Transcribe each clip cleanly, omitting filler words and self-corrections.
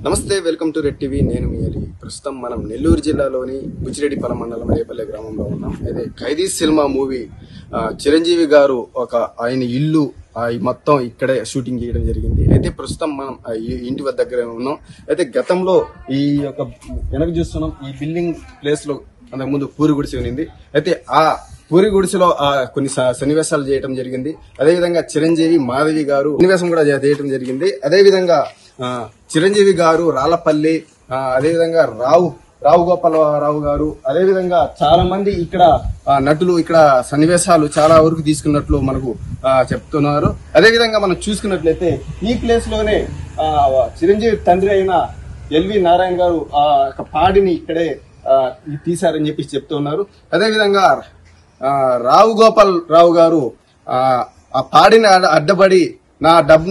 నమస్తే, welcome to red TV. నేను మీ అలీ. ప్రస్తుతం మనం నెల్లూరు జిల్లాలోని బుచ్చిరెడ్డిపల్లి మండలం రేపల్లె గ్రామంలో ఉన్నాం. అయితే ఖైదీ సినిమా మూవీ చిరంజీవి గారు ఆయన ఇల్లు మొత్తం ఇక్కడే షూటింగ్ చేయడం జరిగింది. అయితే ప్రస్తుతం మనం ఇంటి దగ్గర ఉన్నాం. అయితే గతంలో ఈ యొక్క వెనక చూస్తున్నాం, ఈ బిల్డింగ్ ప్లేస్ లో అంతకుముందు పూరి గుడిసె ఉన్నింది. అయితే ఆ పూరి గుడిసెలో కొన్ని సన్నివేశాలు చేయడం జరిగింది. అదేవిధంగా చిరంజీవి మాధవి గారు సన్నివేశం కూడా చేయడం జరిగింది. అదేవిధంగా చిరంజీవి గారు రాళ్లపల్లి, అదేవిధంగా రావు గోపాలరావు గారు, అదేవిధంగా చాలా మంది ఇక్కడ నటులు ఇక్కడ సన్నివేశాలు చాలా వరకు తీసుకున్నట్లు మనకు చెప్తున్నారు. అదేవిధంగా మనం చూసుకున్నట్లయితే ఈ ప్లేస్ లోనే చిరంజీవి తండ్రి అయిన ఎల్వి నారాయణ గారు పాడిని ఇక్కడే తీశారని చెప్పి చెప్తున్నారు. అదేవిధంగా రావు గోపాలరావు గారు ఆ పాడిని అడ్డబడి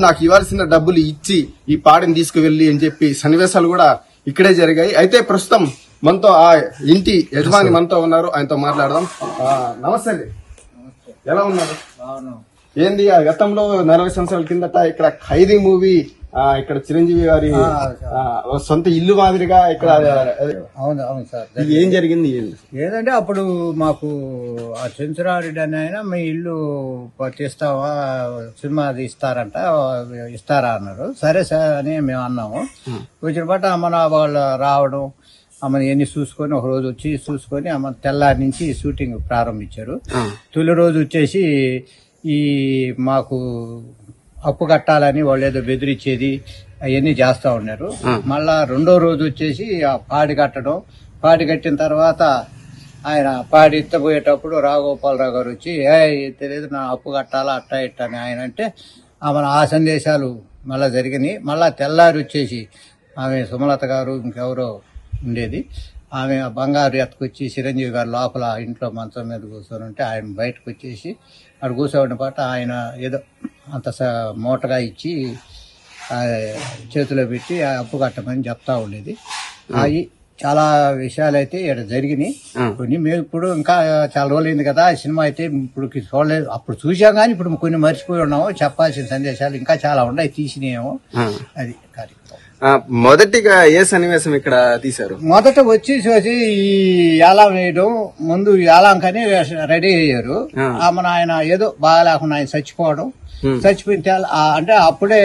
నాకు ఇవ్వాల్సిన డబ్బులు ఇచ్చి ఈ పాడిని తీసుకువెళ్ళి అని చెప్పి సన్నివేశాలు కూడా ఇక్కడే జరిగాయి. అయితే ప్రస్తుతం మనతో ఆ ఇంటి యజమాని మనతో ఉన్నారు, ఆయనతో మాట్లాడదాం. నమస్తే అండి, ఎలా ఉన్నారు? ఏంది గతంలో 40 సంవత్సరాల కిందట ఇక్కడ ఖైదీ మూవీ ఇక్కడ చిరంజీవి గారి సొంత ఇల్లు మాదిరిగా ఇక్కడ అవును అవును సార్. ఏం జరిగింది ఏదంటే అప్పుడు మాకు ఆ చెంచురారెడ్డి అని ఆయన మీ ఇల్లు తీస్తావా, సినిమా ఇస్తారా అన్నారు. సరే సార్ అని మేము అన్నాము. వచ్చిన బట్ట మన వాళ్ళు రావడం, ఆమెను ఎన్ని చూసుకొని ఒక రోజు వచ్చి చూసుకొని ఆమె తెల్లారి నుంచి షూటింగ్ ప్రారంభించారు. తొలి రోజు వచ్చేసి ఈ మాకు అప్పు కట్టాలని వాళ్ళు ఏదో బెదిరించేది అవన్నీ చేస్తా ఉన్నారు. మళ్ళా రెండో రోజు వచ్చేసి ఆ పాడి కట్టిన తర్వాత ఆయన పాడి ఎత్తపోయేటప్పుడు రాఘగోపాలరావు గారు వచ్చి తెలియదు నా అప్పు కట్టాలా అట్టా ఇట్టా అని ఆయన అంటే ఆమె ఆ సందేశాలు మళ్ళా జరిగినాయి. మళ్ళా తెల్లారి వచ్చేసి ఆమె సుమలత గారు ఇంకెవరో ఉండేది, ఆమె బంగారు ఎత్తుకొచ్చి చిరంజీవి గారు లోపల ఇంట్లో మంచం మీద కూర్చొని ఉంటే ఆయన బయటకు వచ్చేసి అక్కడ కూర్చోబడిన పాట ఆయన ఏదో అంత మూటగా ఇచ్చి చేతిలో పెట్టి అప్పు కట్టమని చెప్తా ఉండేది. అవి చాలా విషయాలు అయితే ఇక్కడ జరిగినాయి. కొన్ని మేము ఇప్పుడు ఇంకా చాలా రోజులైంది కదా సినిమా అయితే ఇప్పుడు చూడలేదు, అప్పుడు చూసాం కానీ ఇప్పుడు కొన్ని మర్చిపోయి ఉన్నాము. చెప్పాల్సిన సందేశాలు ఇంకా చాలా ఉన్నాయి, తీసినేమో. అది కార్యక్రమం. మొదటిగా ఏ సన్నివేశం ఇక్కడ తీశారు? మొదట వచ్చి ఈ యాలం వేయడం, ముందు యాలంకని రెడీ అయ్యారు. ఆమెను ఆయన ఏదో బాగా లేకుండా ఆయన చచ్చిపోయిన అంటే అప్పుడే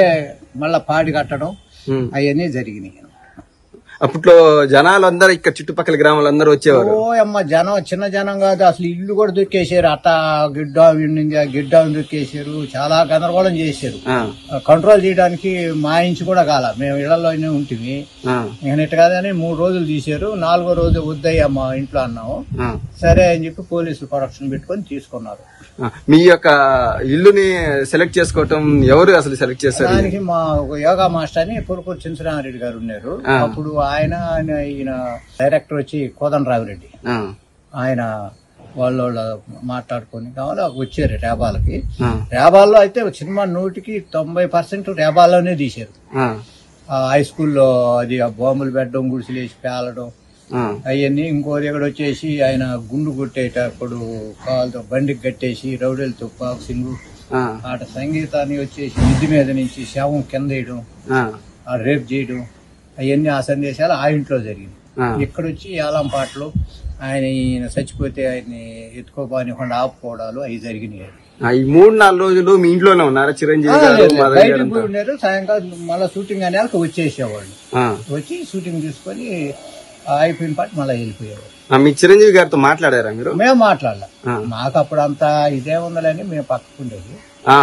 మళ్ళా పాడి కట్టడం అవన్నీ జరిగినాయి. అప్పట్లో జనాలు అందరూ ఇక్కడ చుట్టుపక్కల గ్రామాలందరూ వచ్చేవారు. ఓ అమ్మ జనం చిన్న జనం కాదు, అసలు ఇల్లు కూడా దొక్కేసారు. గిడ్డ దొక్కేసారు, చాలా గందరగోళం చేశారు. కంట్రోల్ చేయడానికి మా ఇంచి కూడా కాల, మేము ఇళ్లలోనే ఉంటుంది. ఇక కాదని 3 రోజులు తీశారు. 4వ రోజు వద్దయ్యా మా ఇంట్లో అన్నాము. సరే అని చెప్పి పోలీసులు ప్రొడక్షన్ పెట్టుకొని తీసుకున్నారు. మీ యొక్క ఇల్లుని సెలెక్ట్ చేసుకోవటం ఎవరు అసలు సెలెక్ట్ చేశారు? దానికి మా యోగా మాస్టర్ అని పురుకూరు చెంచురారెడ్డి గారు ఉన్నారు. అప్పుడు ఈయన డైరెక్టర్ వచ్చి కోదండరామిరెడ్డి, ఆయన వాళ్ళు మాట్లాడుకుని కావాలి వచ్చారు రేబాలకి. రేబాల్లో అయితే సినిమా 100% రేబాల్లోనే తీశారు. హై స్కూల్లో అది బాంబులు పెట్టడం, గుడిసెలు వేసి పేలడం అవన్నీ. ఇంకో దగ్గర వచ్చేసి ఆయన గుండు కొట్టేటప్పుడు కాలుతో బండికి కట్టేసి రౌడీలతో బాక్సింగ్ ఆట, సంగీతాన్ని వచ్చేసి మిద్ది మీద నుంచి శవం కింద వేయడం, రేప్ చేయడం అవన్నీ ఆ సందేశాలు ఆ ఇంట్లో జరిగింది. ఇక్కడ వచ్చి యాలం పాటలు ఈయన చచ్చిపోతే ఆయన్ని ఎత్తుకోపోనికుండా ఆపుకోవడాలు అవి జరిగినాయి. ఈ 3-4 రోజులు మీ ఇంట్లోనే ఉన్నారా చిరంజీవి గారు? బయటకు పోయి ఉన్నారు. సాయంకాలం మళ్ళీ షూటింగ్ అనే వచ్చేసేవాళ్ళు. వచ్చి షూటింగ్ తీసుకొని అయిపోయిన పాటు మళ్ళీ వెళ్ళిపోయేవారు. మీ చిరంజీవి గారితో మాట్లాడారా మీరు? మేము మాట్లాడలే, మాకు అప్పుడు అంతా ఇదే ఉందని మేము పక్కకుండేది.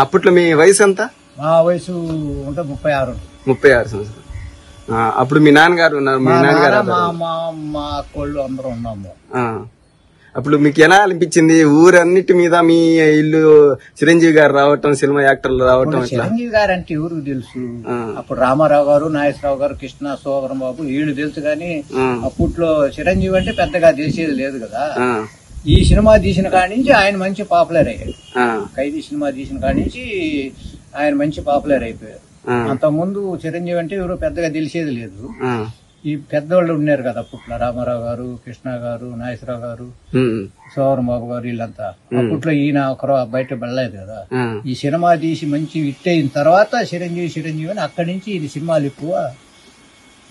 అప్పట్లో మీ వయసు ఎంత? మా వయసు ఉంటే 36 సంవత్సరాలు. అప్పుడు మీ నాన్నగారు ఉన్నారు? మీ నాన్నగారు మా అక్కోళ్ళు అందరూ ఉన్నాము. అప్పుడు మీకు ఎలా అనిపించింది? ఊరన్నిటి మీద మీ ఇల్లు చిరంజీవి గారు రావటం, సినిమా యాక్టర్లు రావటం? చిరంజీవి గారు అంటే ఎవరికి తెలుసు? అప్పుడు రామారావు గారు, నాగేశ్వరరావు గారు, కృష్ణ, శోభరం బాబు వీళ్ళు తెలుసు. కానీ అప్పట్లో చిరంజీవి అంటే పెద్దగా తెలిసేది లేదు కదా. ఈ సినిమా తీసిన కాడి నుంచి ఆయన మంచి పాపులర్ అయ్యాడు. ఖైదీ సినిమా తీసిన కాడి నుంచి ఆయన మంచి పాపులర్ అయిపోయారు. అంత ముందు చిరంజీవి అంటే ఎవరో పెద్దగా తెలిసేది లేదు. ఈ పెద్దవాళ్ళు ఉన్నారు కదా అప్పట్లో, రామారావు గారు, కృష్ణ గారు, నాగేశ్వరరావు గారు, శోభరం బాబు గారు, వీళ్ళంతా. అప్పట్లో ఈయన ఒకరు బయట వెళ్ళలేదు కదా. ఈ సినిమా తీసి మంచి హిట్ అయిన తర్వాత చిరంజీవి అని అక్కడి నుంచి ఈ సినిమాలు ఎక్కువ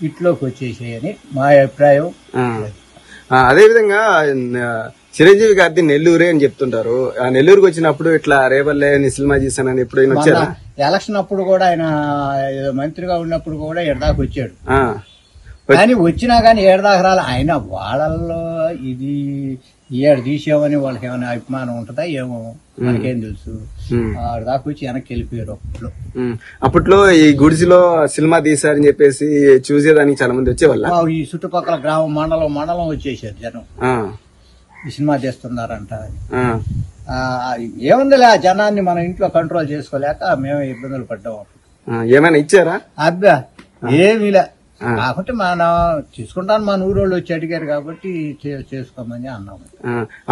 ఇట్లోకి వచ్చేసాయని మా అభిప్రాయం. అదే విధంగా చిరంజీవి గారిది నెల్లూరే అని చెప్తుంటారు. ఆ నెల్లూరుకి వచ్చినప్పుడు ఇట్లా రేపల్లె సినిమా చేశానని ఎప్పుడైనా వచ్చారా? ఎలక్షన్ అప్పుడు కూడా ఆయన మంత్రిగా ఉన్నప్పుడు కూడా ఎడదాకా వచ్చాడు. కానీ వచ్చినా గానీ ఏడదాకా రాలి. ఆయన వాళ్ళల్లో ఇది ఏడు తీసామని వాళ్ళకి ఏమైనా అభిమానం ఉంటుందా ఏమో మనకేం తెలుసు. ఆడదాకా వచ్చి వెనక్కి వెళ్ళిపోయారు. అప్పట్లో ఈ గుడిసిలో సినిమా తీశారని చెప్పేసి చూసేదానికి చాలా మంది వచ్చేవాళ్ళ. ఈ చుట్టుపక్కల గ్రామం మండలం వచ్చేసారు జనం, ఈ సినిమా తీస్తున్నారంట. ఏముందిలే, ఆ జనాన్ని మన ఇంట్లో కంట్రోల్ చేసుకోలేక మేమే ఇబ్బందులు పడ్డాం. ఏమైనా ఇచ్చారా? అబ్బా ఏమీలే, కాకుంటే మన తీసుకుంటాను మన ఊరోళ్ళు వచ్చి అడిగారు కాబట్టి చేసుకోమని అన్నాము.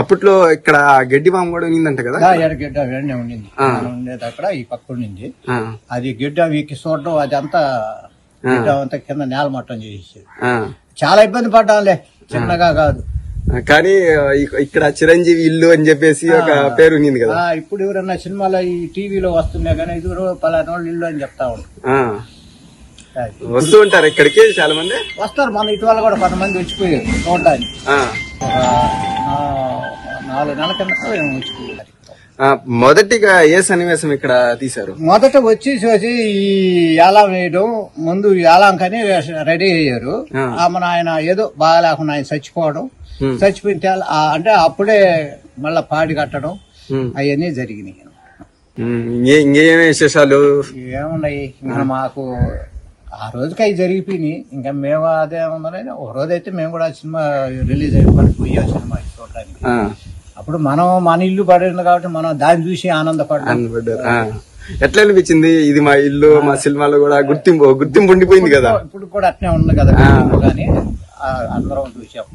అప్పట్లో ఇక్కడ గడ్డి బాంబు కూడా ఉండిందంట కదా? గడ్డ వెంటనే ఉండింది, ఉండేది అక్కడ ఈ పక్క ఉండింది. అది గిడ్డ వీకి చూడడం అదంతా గిడ్డ అంతా కింద నేల మట్టం చేసేది. చాలా ఇబ్బంది పడ్డాంలే, చిన్నగా కాదు. కానీ ఇక్కడ చిరంజీవి ఇల్లు అని చెప్పేసి ఒక పేరు ఉంది కదా. ఇప్పుడు ఎవరన్నా సినిమాలో ఈ టీవీలో వస్తున్నా కానీ ఇది పలానా వాళ్ళు ఇల్లు అని చెప్తా ఉంటారు. వస్తూ ఉంటారు ఇక్కడికి చాలా మంది వస్తారు. మన ఇటీవల కూడా కొంతమంది వచ్చిపోయారు చూడడానికి. 4 నెలల కింద వచ్చిపోయారు. మొదటిగా ఏ సన్నివేశం ఇక్కడ తీశారు? మొదట వచ్చేసి ఈ యాలం వేయడం, ముందు యాలం కని రెడీ అయ్యారు. మన ఆయన ఏదో బాగా లేకుండా ఆయన చచ్చిపోవడం, చచ్చిపోయిన అంటే అప్పుడే మళ్ళా పాడి కట్టడం అవన్నీ జరిగినాయి. ఇంకేమే విశేషాలు ఏమున్నాయి ఇంకా మాకు ఆ రోజుకి అవి జరిగిపోయినాయి. ఇంకా మేము అదే ఉందని ఒక రోజు అయితే మేము కూడా సినిమా రిలీజ్ అయిపోయి పోయాం సినిమా చూడడానికి. అప్పుడు మనం మన ఇల్లు పడింది కాబట్టి మనం దాన్ని చూసి ఆనందపడ్డాం. ఎట్లా అనిపించింది? ఇది మా ఇల్లు, మా సినిమాలో కూడా గుర్తింపు ఉండిపోయింది కదా. ఇప్పుడు కూడా అట్నే ఉంది కదా, కానీ అందరం చూసాం.